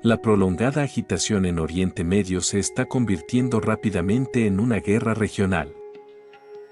La prolongada agitación en Oriente Medio se está convirtiendo rápidamente en una guerra regional.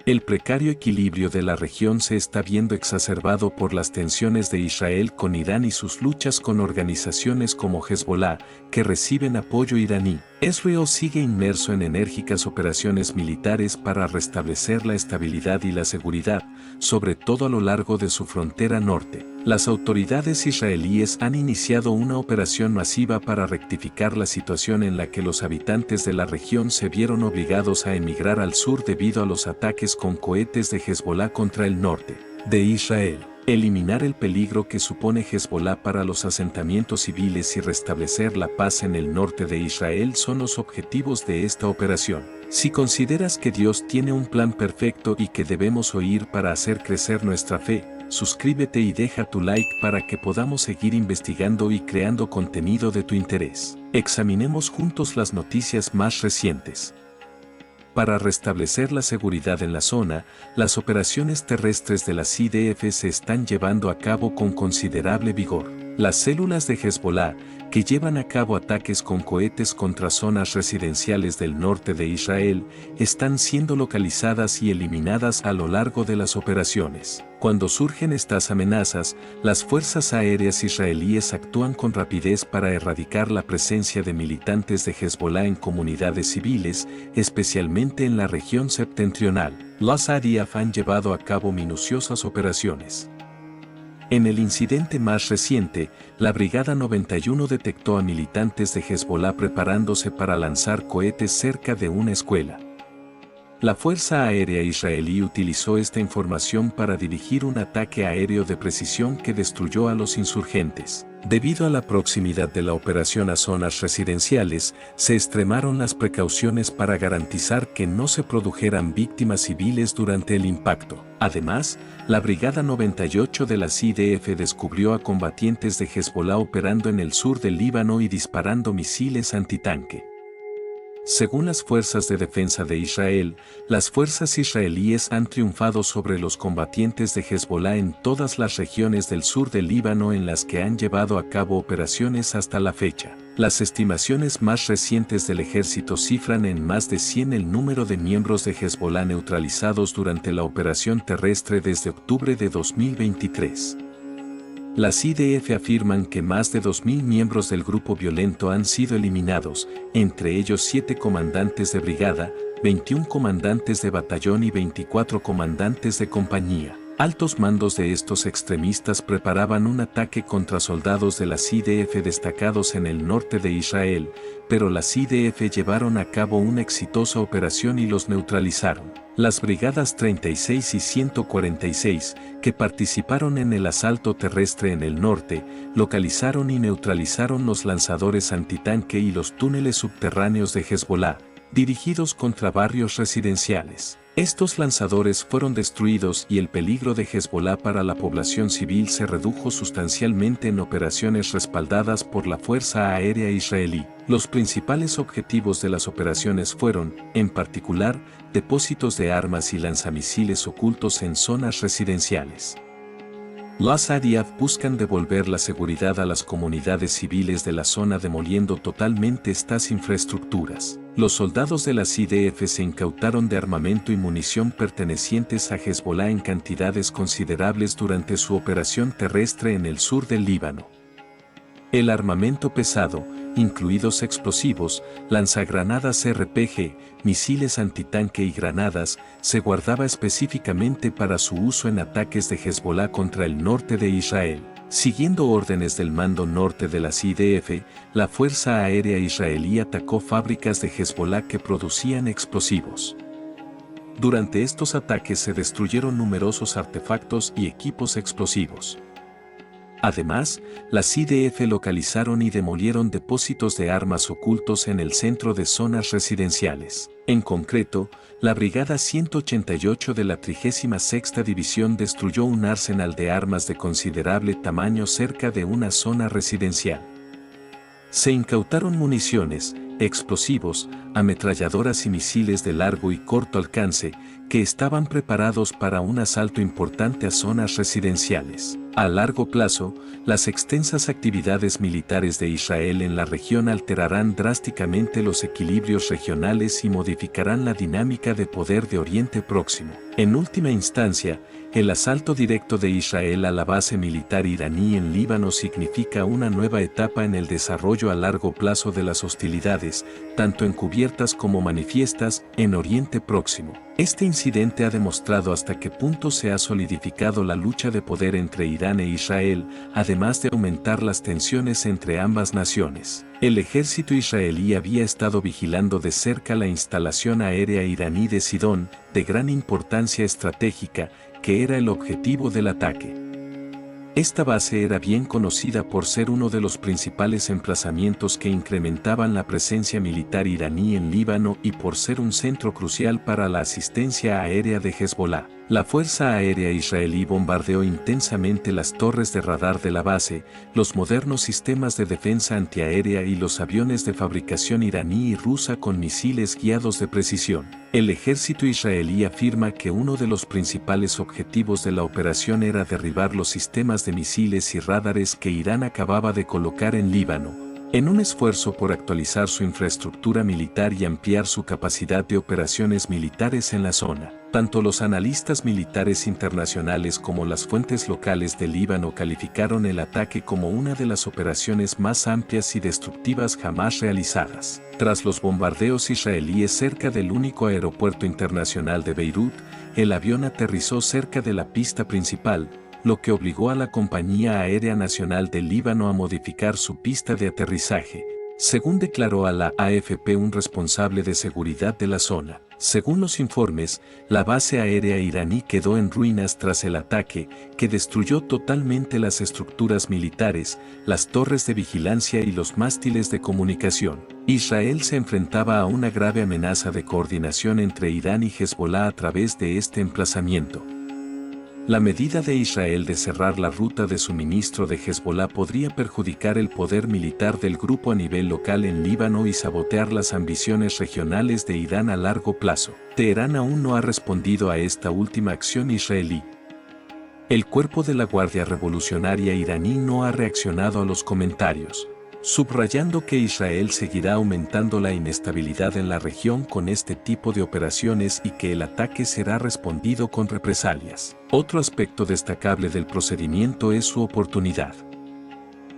El precario equilibrio de la región se está viendo exacerbado por las tensiones de Israel con Irán y sus luchas con organizaciones como Hezbollah, que reciben apoyo iraní. Israel sigue inmerso en enérgicas operaciones militares para restablecer la estabilidad y la seguridad, sobre todo a lo largo de su frontera norte. Las autoridades israelíes han iniciado una operación masiva para rectificar la situación en la que los habitantes de la región se vieron obligados a emigrar al sur debido a los ataques con cohetes de Hezbollah contra el norte de Israel. Eliminar el peligro que supone Hezbollah para los asentamientos civiles y restablecer la paz en el norte de Israel son los objetivos de esta operación. Si consideras que Dios tiene un plan perfecto y que debemos oír para hacer crecer nuestra fe, suscríbete y deja tu like para que podamos seguir investigando y creando contenido de tu interés. Examinemos juntos las noticias más recientes. Para restablecer la seguridad en la zona, las operaciones terrestres de las IDF se están llevando a cabo con considerable vigor. Las células de Hezbollah, que llevan a cabo ataques con cohetes contra zonas residenciales del norte de Israel, están siendo localizadas y eliminadas a lo largo de las operaciones. Cuando surgen estas amenazas, las fuerzas aéreas israelíes actúan con rapidez para erradicar la presencia de militantes de Hezbollah en comunidades civiles, especialmente en la región septentrional. Los IDF han llevado a cabo minuciosas operaciones. En el incidente más reciente, la Brigada 91 detectó a militantes de Hezbollah preparándose para lanzar cohetes cerca de una escuela. La Fuerza Aérea Israelí utilizó esta información para dirigir un ataque aéreo de precisión que destruyó a los insurgentes. Debido a la proximidad de la operación a zonas residenciales, se extremaron las precauciones para garantizar que no se produjeran víctimas civiles durante el impacto. Además, la Brigada 98 de la IDF descubrió a combatientes de Hezbollah operando en el sur del Líbano y disparando misiles antitanque. Según las fuerzas de defensa de Israel, las fuerzas israelíes han triunfado sobre los combatientes de Hezbollah en todas las regiones del sur del Líbano en las que han llevado a cabo operaciones hasta la fecha. Las estimaciones más recientes del ejército cifran en más de 100 el número de miembros de Hezbollah neutralizados durante la operación terrestre desde octubre de 2023. Las IDF afirman que más de 2.000 miembros del grupo violento han sido eliminados, entre ellos 7 comandantes de brigada, 21 comandantes de batallón y 24 comandantes de compañía. Altos mandos de estos extremistas preparaban un ataque contra soldados de las IDF destacados en el norte de Israel, pero las IDF llevaron a cabo una exitosa operación y los neutralizaron. Las brigadas 36 y 146, que participaron en el asalto terrestre en el norte, localizaron y neutralizaron los lanzadores antitanque y los túneles subterráneos de Hezbollah, dirigidos contra barrios residenciales. Estos lanzadores fueron destruidos y el peligro de Hezbollah para la población civil se redujo sustancialmente en operaciones respaldadas por la Fuerza Aérea Israelí. Los principales objetivos de las operaciones fueron, en particular, depósitos de armas y lanzamisiles ocultos en zonas residenciales. Los IDF buscan devolver la seguridad a las comunidades civiles de la zona demoliendo totalmente estas infraestructuras. Los soldados de las IDF se incautaron de armamento y munición pertenecientes a Hezbollah en cantidades considerables durante su operación terrestre en el sur del Líbano. El armamento pesado, incluidos explosivos, lanzagranadas RPG, misiles antitanque y granadas, se guardaba específicamente para su uso en ataques de Hezbollah contra el norte de Israel. Siguiendo órdenes del mando norte de las IDF, la Fuerza Aérea Israelí atacó fábricas de Hezbollah que producían explosivos. Durante estos ataques se destruyeron numerosos artefactos y equipos explosivos. Además, las IDF localizaron y demolieron depósitos de armas ocultos en el centro de zonas residenciales. En concreto, la Brigada 188 de la 36ª División destruyó un arsenal de armas de considerable tamaño cerca de una zona residencial. Se incautaron municiones, explosivos, ametralladoras y misiles de largo y corto alcance, que estaban preparados para un asalto importante a zonas residenciales. A largo plazo, las extensas actividades militares de Israel en la región alterarán drásticamente los equilibrios regionales y modificarán la dinámica de poder de Oriente Próximo. En última instancia, el asalto directo de Israel a la base militar iraní en Líbano significa una nueva etapa en el desarrollo a largo plazo de las hostilidades, tanto encubiertas como manifiestas, en Oriente Próximo. Este incidente ha demostrado hasta qué punto se ha solidificado la lucha de poder entre Irán e Israel, además de aumentar las tensiones entre ambas naciones. El ejército israelí había estado vigilando de cerca la instalación aérea iraní de Sidón, de gran importancia estratégica, que era el objetivo del ataque. Esta base era bien conocida por ser uno de los principales emplazamientos que incrementaban la presencia militar iraní en Líbano y por ser un centro crucial para la asistencia aérea de Hezbolá. La Fuerza Aérea Israelí bombardeó intensamente las torres de radar de la base, los modernos sistemas de defensa antiaérea y los aviones de fabricación iraní y rusa con misiles guiados de precisión. El ejército israelí afirma que uno de los principales objetivos de la operación era derribar los sistemas de misiles y radares que Irán acababa de colocar en Líbano, en un esfuerzo por actualizar su infraestructura militar y ampliar su capacidad de operaciones militares en la zona. Tanto los analistas militares internacionales como las fuentes locales de Líbano calificaron el ataque como una de las operaciones más amplias y destructivas jamás realizadas. Tras los bombardeos israelíes cerca del único aeropuerto internacional de Beirut, el avión aterrizó cerca de la pista principal, lo que obligó a la Compañía Aérea Nacional de Líbano a modificar su pista de aterrizaje, según declaró a la AFP un responsable de seguridad de la zona. Según los informes, la base aérea iraní quedó en ruinas tras el ataque, que destruyó totalmente las estructuras militares, las torres de vigilancia y los mástiles de comunicación. Israel se enfrentaba a una grave amenaza de coordinación entre Irán y Hezbolá a través de este emplazamiento. La medida de Israel de cerrar la ruta de suministro de Hezbolá podría perjudicar el poder militar del grupo a nivel local en Líbano y sabotear las ambiciones regionales de Irán a largo plazo. Teherán aún no ha respondido a esta última acción israelí. El cuerpo de la Guardia Revolucionaria iraní no ha reaccionado a los comentarios, subrayando que Israel seguirá aumentando la inestabilidad en la región con este tipo de operaciones y que el ataque será respondido con represalias. Otro aspecto destacable del procedimiento es su oportunidad.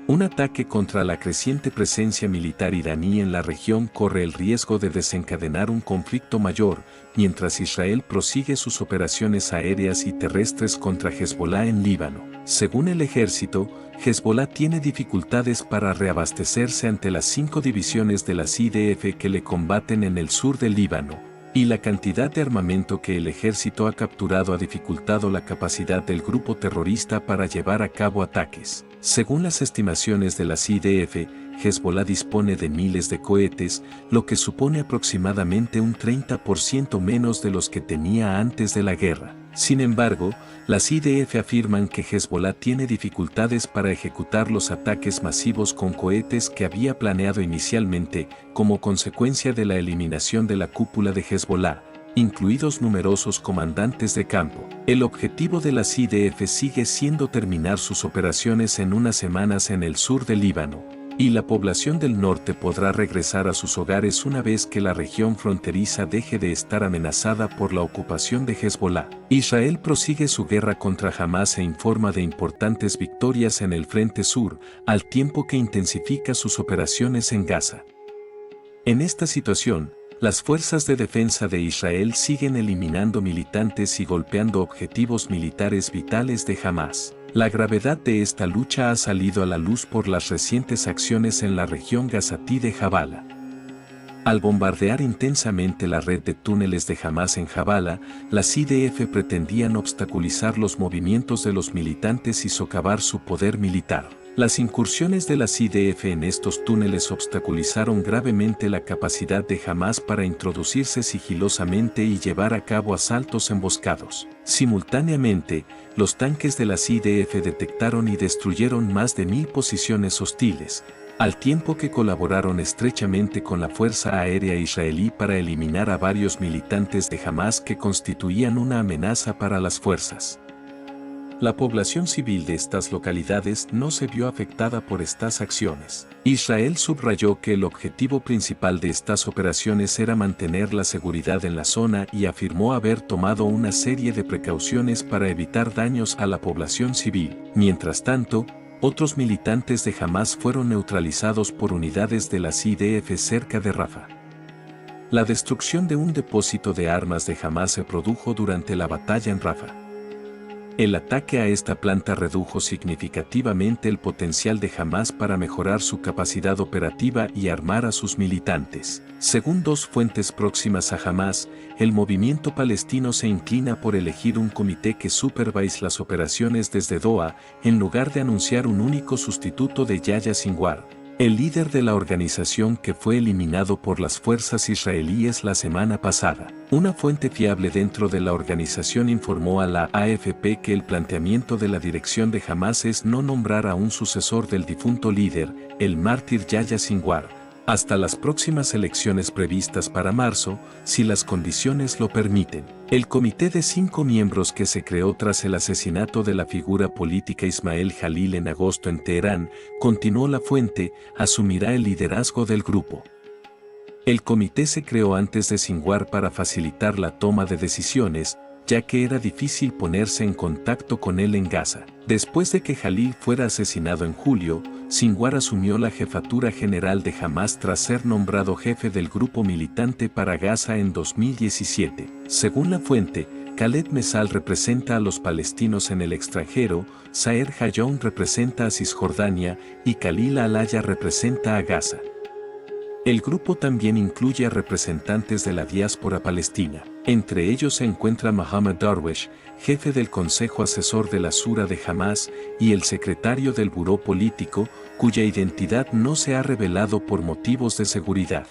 Un ataque contra la creciente presencia militar iraní en la región corre el riesgo de desencadenar un conflicto mayor, mientras Israel prosigue sus operaciones aéreas y terrestres contra Hezbolá en Líbano. Según el ejército, Hezbolá tiene dificultades para reabastecerse ante las 5 divisiones de las IDF que le combaten en el sur del Líbano, y la cantidad de armamento que el ejército ha capturado ha dificultado la capacidad del grupo terrorista para llevar a cabo ataques. Según las estimaciones de las IDF, Hezbolá dispone de miles de cohetes, lo que supone aproximadamente un 30% menos de los que tenía antes de la guerra. Sin embargo, las IDF afirman que Hezbolá tiene dificultades para ejecutar los ataques masivos con cohetes que había planeado inicialmente, como consecuencia de la eliminación de la cúpula de Hezbolá, incluidos numerosos comandantes de campo. El objetivo de las IDF sigue siendo terminar sus operaciones en unas semanas en el sur del Líbano, y la población del norte podrá regresar a sus hogares una vez que la región fronteriza deje de estar amenazada por la ocupación de Hezbolá. Israel prosigue su guerra contra Hamás e informa de importantes victorias en el frente sur, al tiempo que intensifica sus operaciones en Gaza. En esta situación, las fuerzas de defensa de Israel siguen eliminando militantes y golpeando objetivos militares vitales de Hamás. La gravedad de esta lucha ha salido a la luz por las recientes acciones en la región gazatí de Jabala. Al bombardear intensamente la red de túneles de Hamás en Jabala, las IDF pretendían obstaculizar los movimientos de los militantes y socavar su poder militar. Las incursiones de las IDF en estos túneles obstaculizaron gravemente la capacidad de Hamás para introducirse sigilosamente y llevar a cabo asaltos emboscados. Simultáneamente, los tanques de las IDF detectaron y destruyeron más de 1000 posiciones hostiles, al tiempo que colaboraron estrechamente con la Fuerza Aérea Israelí para eliminar a varios militantes de Hamás que constituían una amenaza para las fuerzas. La población civil de estas localidades no se vio afectada por estas acciones. Israel subrayó que el objetivo principal de estas operaciones era mantener la seguridad en la zona y afirmó haber tomado una serie de precauciones para evitar daños a la población civil. Mientras tanto, otros militantes de Hamás fueron neutralizados por unidades de las IDF cerca de Rafah. La destrucción de un depósito de armas de Hamás se produjo durante la batalla en Rafah. El ataque a esta planta redujo significativamente el potencial de Hamás para mejorar su capacidad operativa y armar a sus militantes. Según dos fuentes próximas a Hamás, el movimiento palestino se inclina por elegir un comité que supervise las operaciones desde Doha, en lugar de anunciar un único sustituto de Yahya Sinwar, el líder de la organización que fue eliminado por las fuerzas israelíes la semana pasada. Una fuente fiable dentro de la organización informó a la AFP que el planteamiento de la dirección de Hamás es no nombrar a un sucesor del difunto líder, el mártir Yahya Sinwar, hasta las próximas elecciones previstas para marzo, si las condiciones lo permiten. El comité de 5 miembros que se creó tras el asesinato de la figura política Ismael Jalil en agosto en Teherán, continuó la fuente, asumirá el liderazgo del grupo. El comité se creó antes de Sinwar para facilitar la toma de decisiones, ya que era difícil ponerse en contacto con él en Gaza. Después de que Jalil fuera asesinado en julio, Sinwar asumió la jefatura general de Hamás tras ser nombrado jefe del grupo militante para Gaza en 2017. Según la fuente, Khaled Mesal representa a los palestinos en el extranjero, Saer Hayoun representa a Cisjordania y Khalil Al-Aya representa a Gaza. El grupo también incluye a representantes de la diáspora palestina. Entre ellos se encuentra Mohamed Darwish, jefe del Consejo Asesor de la Shura de Hamás, y el secretario del Buró Político, cuya identidad no se ha revelado por motivos de seguridad.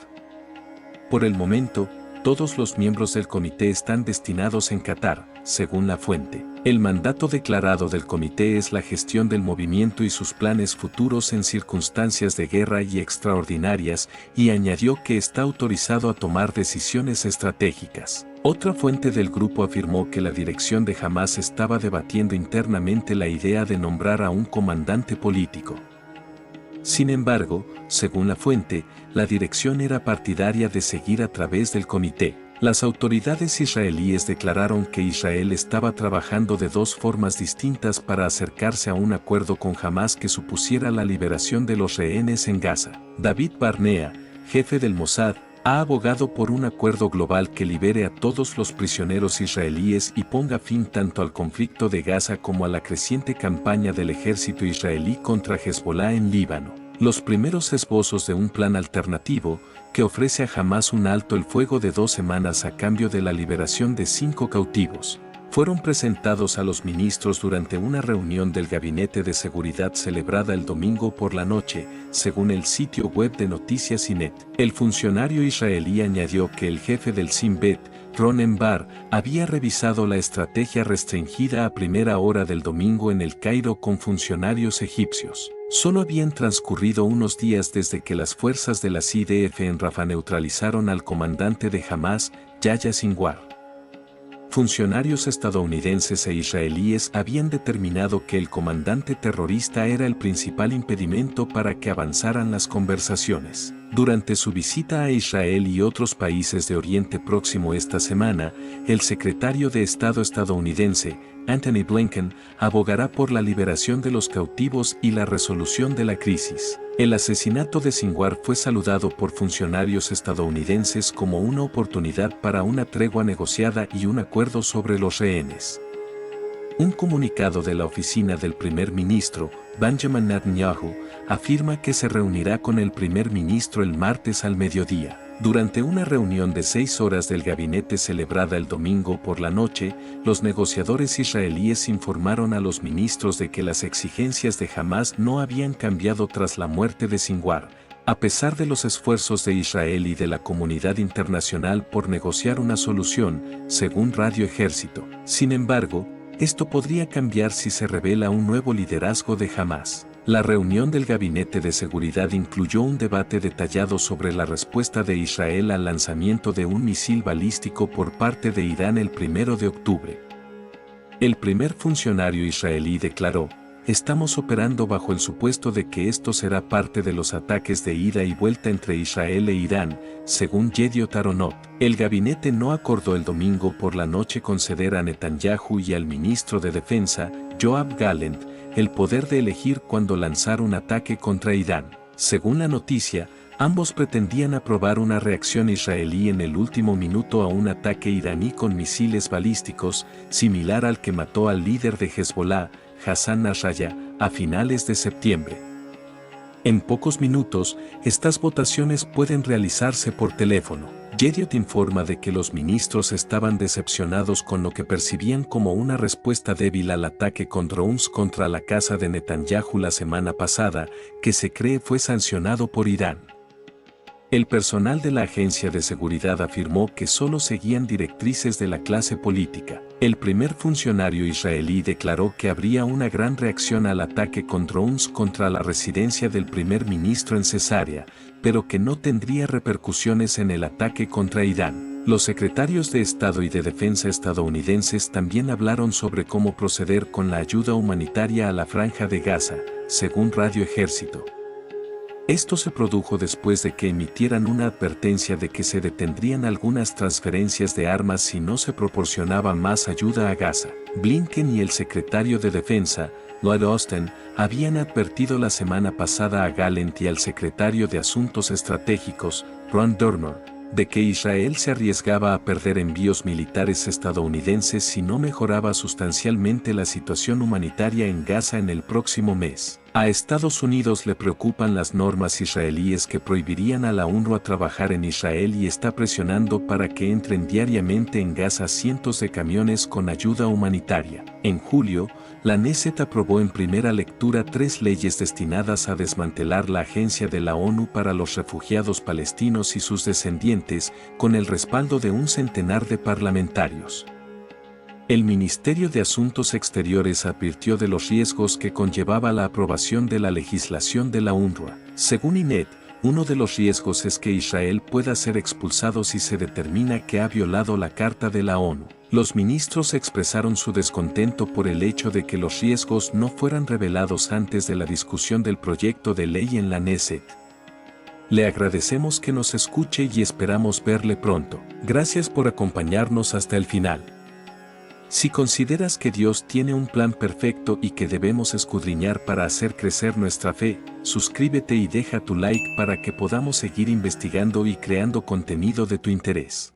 Por el momento, todos los miembros del comité están destinados en Qatar, según la fuente. El mandato declarado del comité es la gestión del movimiento y sus planes futuros en circunstancias de guerra y extraordinarias, y añadió que está autorizado a tomar decisiones estratégicas. Otra fuente del grupo afirmó que la dirección de Hamás estaba debatiendo internamente la idea de nombrar a un comandante político. Sin embargo, según la fuente, la dirección era partidaria de seguir a través del comité. Las autoridades israelíes declararon que Israel estaba trabajando de dos formas distintas para acercarse a un acuerdo con Hamás que supusiera la liberación de los rehenes en Gaza. David Barnea, jefe del Mossad, ha abogado por un acuerdo global que libere a todos los prisioneros israelíes y ponga fin tanto al conflicto de Gaza como a la creciente campaña del ejército israelí contra Hezbollah en Líbano. Los primeros esbozos de un plan alternativo, que ofrece a Hamás un alto el fuego de 2 semanas a cambio de la liberación de 5 cautivos, fueron presentados a los ministros durante una reunión del Gabinete de Seguridad celebrada el domingo por la noche, según el sitio web de noticias Ynet. El funcionario israelí añadió que el jefe del Shin Bet, Ronen Bar, había revisado la estrategia restringida a primera hora del domingo en el Cairo con funcionarios egipcios. Solo habían transcurrido unos días desde que las fuerzas de la IDF en Rafah neutralizaron al comandante de Hamás, Yahya Sinwar. Funcionarios estadounidenses e israelíes habían determinado que el comandante terrorista era el principal impedimento para que avanzaran las conversaciones. Durante su visita a Israel y otros países de Oriente Próximo esta semana, el secretario de Estado estadounidense, Antony Blinken, abogará por la liberación de los cautivos y la resolución de la crisis. El asesinato de Sinwar fue saludado por funcionarios estadounidenses como una oportunidad para una tregua negociada y un acuerdo sobre los rehenes. Un comunicado de la oficina del primer ministro, Benjamin Netanyahu, afirma que se reunirá con el primer ministro el martes al mediodía. Durante una reunión de 6 horas del gabinete celebrada el domingo por la noche, los negociadores israelíes informaron a los ministros de que las exigencias de Hamás no habían cambiado tras la muerte de Sinwar, a pesar de los esfuerzos de Israel y de la comunidad internacional por negociar una solución, según Radio Ejército. Sin embargo, esto podría cambiar si se revela un nuevo liderazgo de Hamás. La reunión del Gabinete de Seguridad incluyó un debate detallado sobre la respuesta de Israel al lanzamiento de un misil balístico por parte de Irán el 1 de octubre. El primer funcionario israelí declaró: estamos operando bajo el supuesto de que esto será parte de los ataques de ida y vuelta entre Israel e Irán, según Yediot Aharonot. El gabinete no acordó el domingo por la noche conceder a Netanyahu y al ministro de Defensa, Yoav Gallant, el poder de elegir cuándo lanzar un ataque contra Irán. Según la noticia, ambos pretendían aprobar una reacción israelí en el último minuto a un ataque iraní con misiles balísticos, similar al que mató al líder de Hezbollah, Hassan Nasrallah, a finales de septiembre. En pocos minutos, estas votaciones pueden realizarse por teléfono. Yediot informa de que los ministros estaban decepcionados con lo que percibían como una respuesta débil al ataque con drones contra la casa de Netanyahu la semana pasada, que se cree fue sancionado por Irán. El personal de la agencia de seguridad afirmó que solo seguían directrices de la clase política. El primer funcionario israelí declaró que habría una gran reacción al ataque con drones contra la residencia del primer ministro en Cesarea, pero que no tendría repercusiones en el ataque contra Irán. Los secretarios de Estado y de Defensa estadounidenses también hablaron sobre cómo proceder con la ayuda humanitaria a la Franja de Gaza, según Radio Ejército. Esto se produjo después de que emitieran una advertencia de que se detendrían algunas transferencias de armas si no se proporcionaba más ayuda a Gaza. Blinken y el secretario de Defensa, Lloyd Austin, habían advertido la semana pasada a Gallant y al secretario de Asuntos Estratégicos, Ron Dermer, de que Israel se arriesgaba a perder envíos militares estadounidenses si no mejoraba sustancialmente la situación humanitaria en Gaza en el próximo mes. A Estados Unidos le preocupan las normas israelíes que prohibirían a la UNRWA trabajar en Israel y está presionando para que entren diariamente en Gaza cientos de camiones con ayuda humanitaria. En julio, la Knesset aprobó en primera lectura 3 leyes destinadas a desmantelar la Agencia de la ONU para los Refugiados Palestinos y sus descendientes, con el respaldo de un centenar de parlamentarios. El Ministerio de Asuntos Exteriores advirtió de los riesgos que conllevaba la aprobación de la legislación de la UNRWA. Según INET, uno de los riesgos es que Israel pueda ser expulsado si se determina que ha violado la Carta de la ONU. Los ministros expresaron su descontento por el hecho de que los riesgos no fueran revelados antes de la discusión del proyecto de ley en la Knesset. Le agradecemos que nos escuche y esperamos verle pronto. Gracias por acompañarnos hasta el final. Si consideras que Dios tiene un plan perfecto y que debemos escudriñar para hacer crecer nuestra fe, suscríbete y deja tu like para que podamos seguir investigando y creando contenido de tu interés.